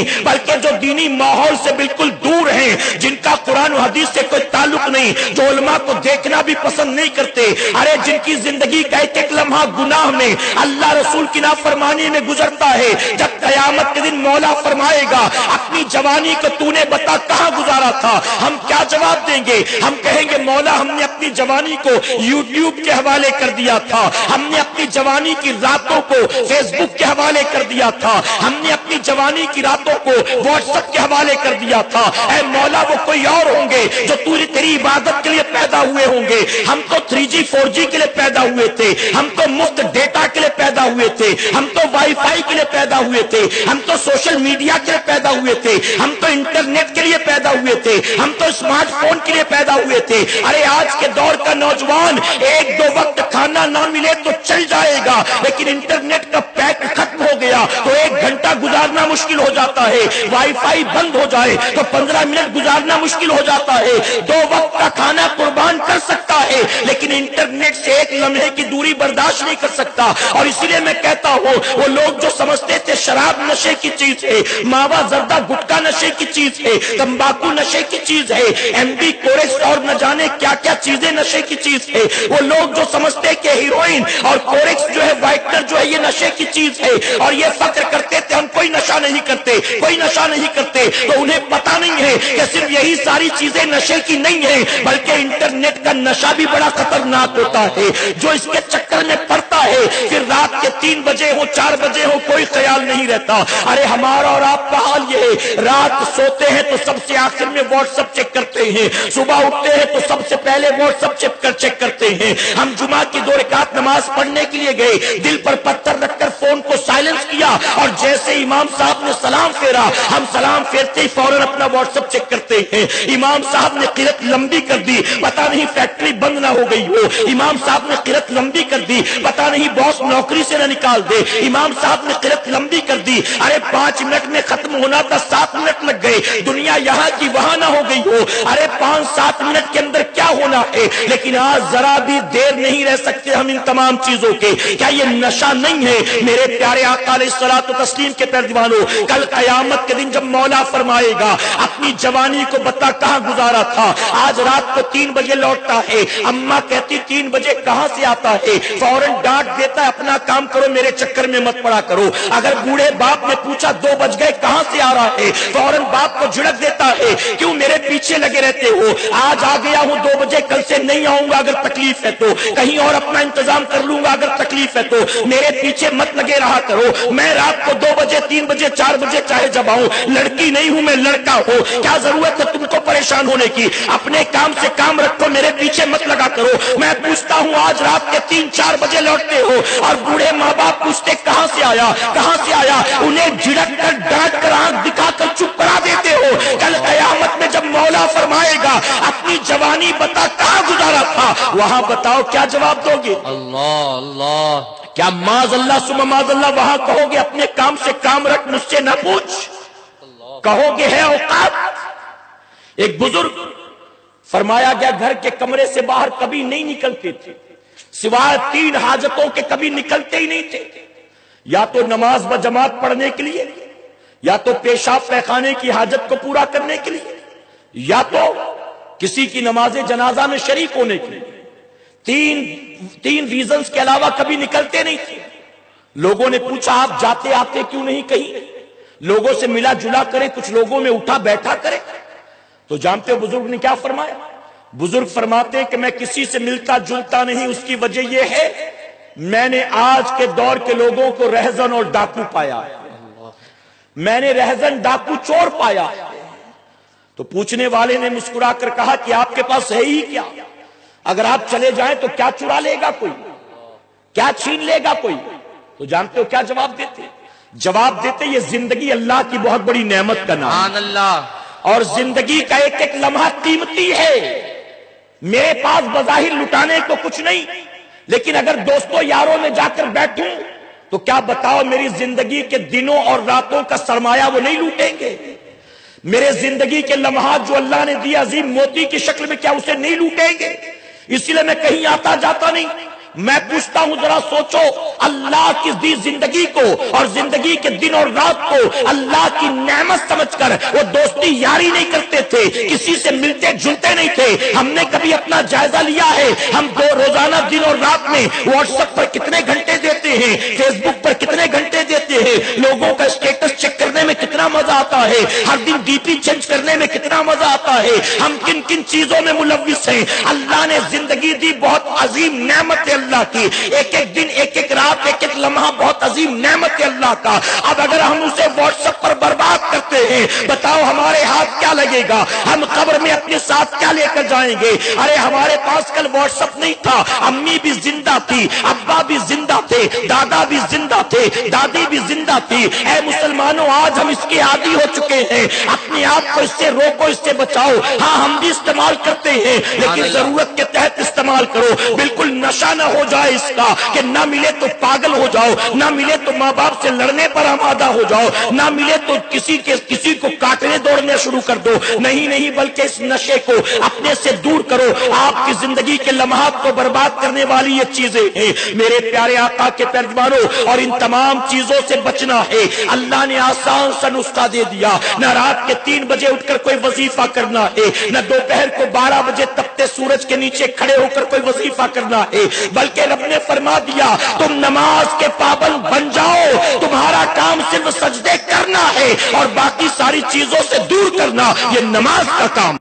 نہیں، بلکہ جو دینی ماحول سے بالکل دور ہیں، جن کا قرآن و حدیث سے کوئی تعلق نہیں، جو علماء کو دیکھنا بھی پسند نہیں کرتے، ارے جن کی زندگی کا ایک ایک لمحہ گناہ میں، اللہ رسول کی نافرمانی میں گزرتا ہے، جب قیامت کے دن مولا فرمائے گا اپنی جوانی کو تو نے بتا کہاں گزارا تھا، ہم کیا جواب دیں گے؟ ہم کہیں گے مولا ہم نے اپنی جوانی کو یوٹیوب کے حوالے کر دیا تھا، ہم نے اپنی جوانی کی راتوں کو فیس بک کے حوالے کر دیا تھا، ہم نے اپنی جوانی کی راتوں کو واٹس ایپ کے حوالے کر دیا تھا، اے مولا وہ کوئی اور ہوں گے جو تیری عبادت کے لیے پیدا ہوئے ہوں گے، ہم تو 3G 4G کے لیے پیدا ہوئے تھے، ہم تو مفت ڈیٹا کے لیے پیدا ہوئے تھے، ہم تو وائی فائی کے لیے پیدا ہوئے تھے، ہم تو سوشل میڈیا کے لیے پیدا ہوئے تھے، ہم تو انٹرنیٹ کے لیے پیدا ہوئے تھے، ہم تو اسمارٹ فون کے لیے پیدا ہوئے تھے۔ ارے آج کے دور کا نوجوان ایک دو وقت کھانا نہ ملے تو چل جائے گا، لیکن انٹرنیٹ کا پیک ختم ہو گیا تو 1 گھنٹہ گزارنا مشکل ہو جاتا ہے، وائی فائی بند ہو جائے تو 15 منٹ گزارنا مشکل ہو جاتا ہے، 2 وقت کا کھانا قربان کر سکتا ہے لیکن انٹرنیٹ سے 1 لمحے کی دوری برداشت نہیں کر سکتا۔ اور اسی لیے میں کہتا ہوں وہ لوگ جو سمجھتے تھے شراب نشے کی چیز ہے، ماوا زردہ گٹکا نشے کی چیز ہے، تمباکو نشے کی چیز ہے، ایم ڈی کورکس اور نہ جانے کیا کیا چیزیں نشے کی چیز ہے، وہ لوگ جو سمجھتے کہ ہیروئن اور کورکس جو ہے وائٹنر جو ہے یہ نشے کی چیز ہے اور یہ فخر کرتے تھے ہم کوئی نشہ نہیں کرتے، کوئی نشہ نہیں کرتے، تو انہیں پتا نہیں ہے کہ صرف یہی ساری چیزیں نشے کی نہیں ہیں بلکہ انٹرنیٹ کا نشہ بھی بڑا خطرناک ہوتا ہے۔ جو اس کے چکر میں پڑتا ہے پھر رات کے 3 بجے ہو 4 بجے ہو کوئی خیال نہیں رہتا۔ ارے ہمارا اور آپ کا حال یہ ہے، رات سوتے ہیں تو سب سے آخر میں واٹس ایپ چیک کرتے ہیں، صبح اٹھتے ہیں تو سب سے پہلے واٹس ایپ چیک کرتے ہیں۔ ہم جمعہ کی 2 رکعت نماز پڑھنے کے لیے گئے، دل پر پتھر رکھ کر فون کو سائلنس کیا اور جیسے امام صاحب نے سلام پھیرا ہم سلام پھیرتے ہی فوراً اپنا واٹس ایپ چیک کرتے ہیں۔ امام صاحب نے قرت لمبی کر دی، پتہ نہیں فیکٹری بند نہ ہو گئی ہو، امام صاحب نے قرت لمبی کر دی، پتہ نہیں باس نوکری سے نہ نکال دے، امام صاحب نے قرت لمبی کر دی، ارے 5 منٹ میں ختم ہونا تھا 7 منٹ لگ گئے، دنیا یہاں کی وہاں نہ ہو گئی ہو، ارے 5-7 منٹ کے اندر کیا ہونا ہے، لیکن آج ذرا بھی دیر نہیں رہ سکتے ہم ان تمام چیزوں کے۔ کیا یہ نشہ نہیں ہے میرے پیارے آقا علیہ الصلوۃ والتسلیم کے پیارے دیوانوں؟ کل قیامت کے دن جب مولا فرمائے گا اپنی جوانی کو بتا کہاں گزارا تھا، آج رات کو 3 بجے لوٹتا ہے، اماں کہتی 3 بجے کہاں سے آتا ہے، فوراً ڈانٹ دیتا ہے اپنا کام کرو میرے چکر میں مت پڑا کرو۔ اگر بوڑھے باپ نے پوچھا 2 بج گئے کہاں سے آ رہا ہے، فوراً باپ کو جھڑک دیتا ہے کیوں میرے پیچھے لگے رہتے ہو، آج آ گیا ہوں 2 بجے کل سے نہیں آؤں گا اگر تکلیف ہے تو، کہیں اور اپنا انتظام کر لوں گا اگر تکلیف ہے تو، میرے پیچھے مت لگے رہا کرو، میں رات کو 2 بجے 3 بجے 4 بجے چاہے جب آؤں، لڑکی نہیں ہوں میں لڑکا ہوں، کیا ضرورت ہے تم کو پریشان ہونے کی، اپنے کام سے کام رکھو میرے پیچھے مت لگا کرو۔ میں پوچھتا ہوں آج رات کے 3-4 بجے لوٹتے ہو اور بوڑھے ماں باپ پوچھتے کہاں سے آیا کہاں سے آیا، انہیں جھڑک کر ڈانٹ کر آنکھ دکھا کر چپ کرا دیتے ہو۔ کل قیامت میں جب مولا فرمائے گا اپنی جوانی بتا کہاں گزارا تھا، وہاں بتاؤ کیا جواب دو گے؟ اللہ اللہ، کیا معاذ اللہ ثم معاذ اللہ وہاں کہو گے اپنے کام سے کام رکھ مجھ سے نہ پوچھ، کہو گے ہے اوقات؟ ایک بزرگ فرمایا گیا گھر کے کمرے سے باہر کبھی نہیں نکلتے تھے، سوائے 3 حاجتوں کے کبھی نکلتے ہی نہیں تھے، یا تو نماز بجماعت پڑھنے کے لیے، یا تو پیشاب پیخانے کی حاجت کو پورا کرنے کے لیے، یا تو کسی کی نماز جنازہ میں شریک ہونے کے لیے۔ تین ریزنز کے علاوہ کبھی نکلتے نہیں تھے۔ لوگوں نے پوچھا آپ جاتے آتے کیوں نہیں کہیں، لوگوں سے ملا جلا کرے، کچھ لوگوں میں اٹھا بیٹھا کرے؟ تو جانتے ہو بزرگ نے کیا فرمایا؟ بزرگ فرماتے ہیں کہ میں کسی سے ملتا جلتا نہیں، اس کی وجہ یہ ہے میں نے آج کے دور کے لوگوں کو رہزن اور ڈاکو پایا، میں نے رہزن ڈاکو چور پایا۔ تو پوچھنے والے نے مسکرا کر کہا کہ آپ کے پاس ہے ہی کیا، اگر آپ چلے جائیں تو کیا چرا لے گا کوئی، کیا چھین لے گا کوئی؟ تو جانتے ہو کیا جواب دیتے؟ جواب دیتے یہ زندگی اللہ کی بہت بڑی نعمت کا نام سبحان اللہ، اور زندگی کا ایک ایک لمحہ قیمتی ہے، میرے پاس بظاہر لٹانے کو کچھ نہیں، لیکن اگر دوستوں یاروں میں جا کر بیٹھوں تو کیا بتاؤ میری زندگی کے دنوں اور راتوں کا سرمایہ وہ نہیں لوٹیں گے؟ میرے زندگی کے لمحات جو اللہ نے دی عظیم موتی کی شکل میں کیا اسے نہیں لوٹیں گے؟ اسی لیے میں کہیں آتا جاتا نہیں، میں پوچھتا ہوں ذرا سوچو، اللہ کی دی زندگی کو اور زندگی کے دن اور رات کو اللہ کی نعمت سمجھ کر وہ دوستی یاری نہیں کرتے تھے، کسی سے ملتے جلتے نہیں تھے۔ ہم نے کبھی اپنا جائزہ لیا ہے؟ ہم دو روزانہ دن اور رات میں واٹس ایپ پر کتنے گھنٹے دیتے ہیں، فیس بک پر کتنے گھنٹے دیتے ہیں، لوگوں کا اسٹیٹس چیک کرنے میں کتنا مزہ آتا ہے، ہر دن ڈی پی چینج کرنے میں کتنا مزہ آتا ہے، ہم کن کن چیزوں میں ملوث ہیں۔ اللہ نے زندگی دی، بہت عظیم نعمت ہے اللہ کی، ایک ایک دن ایک ایک رات ایک ایک لمحہ بہت عظیم نعمت ہے اللہ کا۔ اب اگر ہم اسے واٹس ایپ پر برباد کرتے ہیں، بتاؤ ہمارے ہاتھ کیا لگے گا؟ ہم قبر میں اپنے ساتھ کیا لے کر جائیں گے؟ ارے ہمارے پاس کل واٹس ایپ نہیں تھا، امی بھی زندہ تھی، ابا بھی زندہ تھے، دادا بھی زندہ تھے، دادی بھی زندہ تھی۔ اے مسلمانوں، آج ہم اس کے عادی ہو چکے ہیں، اپنے آپ کو اس سے روکو، اس سے بچاؤ۔ ہاں ہم بھی استعمال کرتے ہیں لیکن ضرورت کے تحت استعمال کرو، بالکل نشہ نہ ہو جائے اس کا کہ نہ ملے تو پاگل ہو جاؤ، نہ ملے تو ماں باپ سے لڑنے پر آمادہ ہو جاؤ، نہ ملے تو کسی کو کاٹنے دوڑنے شروع کر دو۔ نہیں نہیں، بلکہ اس نشے کو اپنے سے دور کرو۔ آپ کی زندگی کے لمحات کو برباد کرنے والی یہ چیزیں ہیں۔ میرے پیارے آقا کے ترجمانوں، اور ان تمام چیزوں سے بچنا ہے۔ اللہ نے آسان سا نسخہ دے دیا، نہ رات کے 3 بجے اٹھ کر کوئی وظیفہ کرنا ہے، نہ دوپہر کو 12 بجے تپتے سورج کے نیچے کھڑے ہو کر کوئی وظیفہ کرنا ہے، بلکہ رب نے فرما دیا تم نماز کے پابند بن جاؤ، تمہارا کام صرف سجدے کرنا ہے اور باقی ساری چیزوں سے دور کرنا، یہ نماز کا کام۔